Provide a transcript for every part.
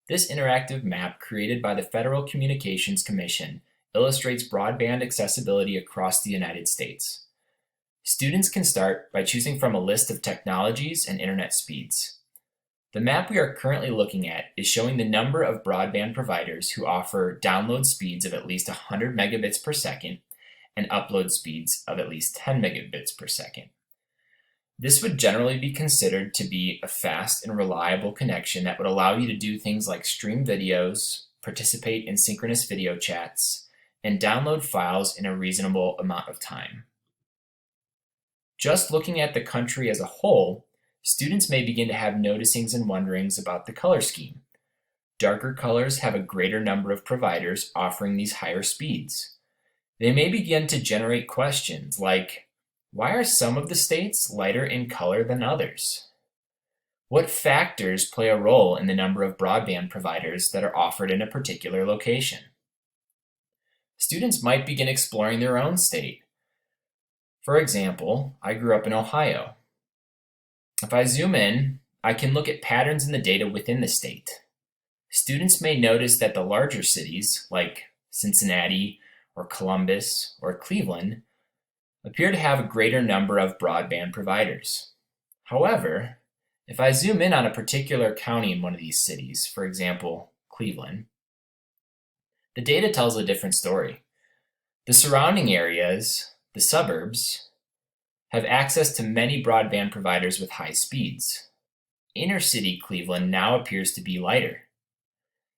This interactive map created by the Federal Communications Commission illustrates broadband accessibility across the United States. Students can start by choosing from a list of technologies and internet speeds. The map we are currently looking at is showing the number of broadband providers who offer download speeds of at least 100 megabits per second and upload speeds of at least 10 megabits per second. This would generally be considered to be a fast and reliable connection that would allow you to do things like stream videos, participate in synchronous video chats, and download files in a reasonable amount of time. Just looking at the country as a whole, students may begin to have noticings and wonderings about the color scheme. Darker colors have a greater number of providers offering these higher speeds. They may begin to generate questions like, why are some of the states lighter in color than others? What factors play a role in the number of broadband providers that are offered in a particular location? Students might begin exploring their own state. For example, I grew up in Ohio. If I zoom in, I can look at patterns in the data within the state. Students may notice that the larger cities, like Cincinnati or Columbus or Cleveland, appear to have a greater number of broadband providers. However, if I zoom in on a particular county in one of these cities, for example, Cleveland, the data tells a different story. The surrounding areas, the suburbs, have access to many broadband providers with high speeds. Inner city Cleveland now appears to be lighter.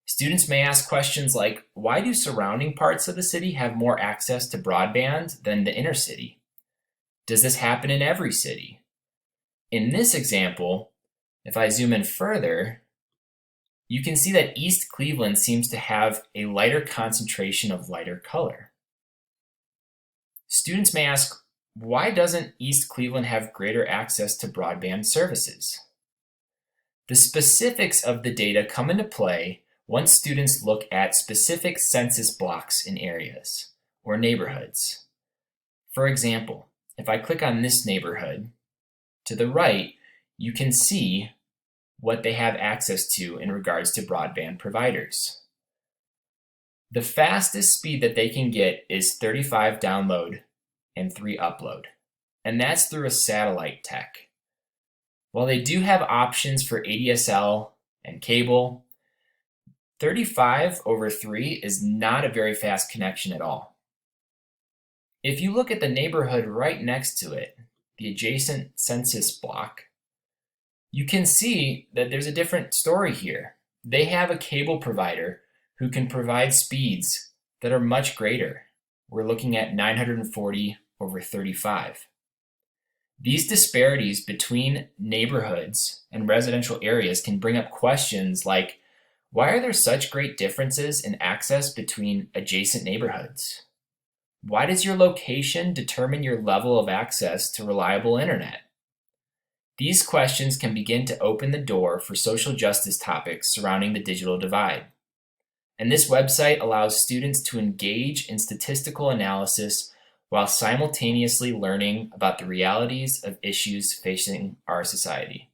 Students may ask questions like, why do surrounding parts of the city have more access to broadband than the inner city? Does this happen in every city? In this example, if I zoom in further, you can see that East Cleveland seems to have a lighter concentration of lighter color. Students may ask, why doesn't East Cleveland have greater access to broadband services? The specifics of the data come into play once students look at specific census blocks in areas or neighborhoods. For example, if I click on this neighborhood, to the right, you can see what they have access to in regards to broadband providers. The fastest speed that they can get is 35 download and 3 upload, and that's through a satellite tech. While they do have options for ADSL and cable, 35 over 3 is not a very fast connection at all. If you look at the neighborhood right next to it, the adjacent census block, you can see that there's a different story here. They have a cable provider who can provide speeds that are much greater. We're looking at 940 over 35. These disparities between neighborhoods and residential areas can bring up questions like, why are there such great differences in access between adjacent neighborhoods? Why does your location determine your level of access to reliable internet? These questions can begin to open the door for social justice topics surrounding the digital divide. And this website allows students to engage in statistical analysis while simultaneously learning about the realities of issues facing our society.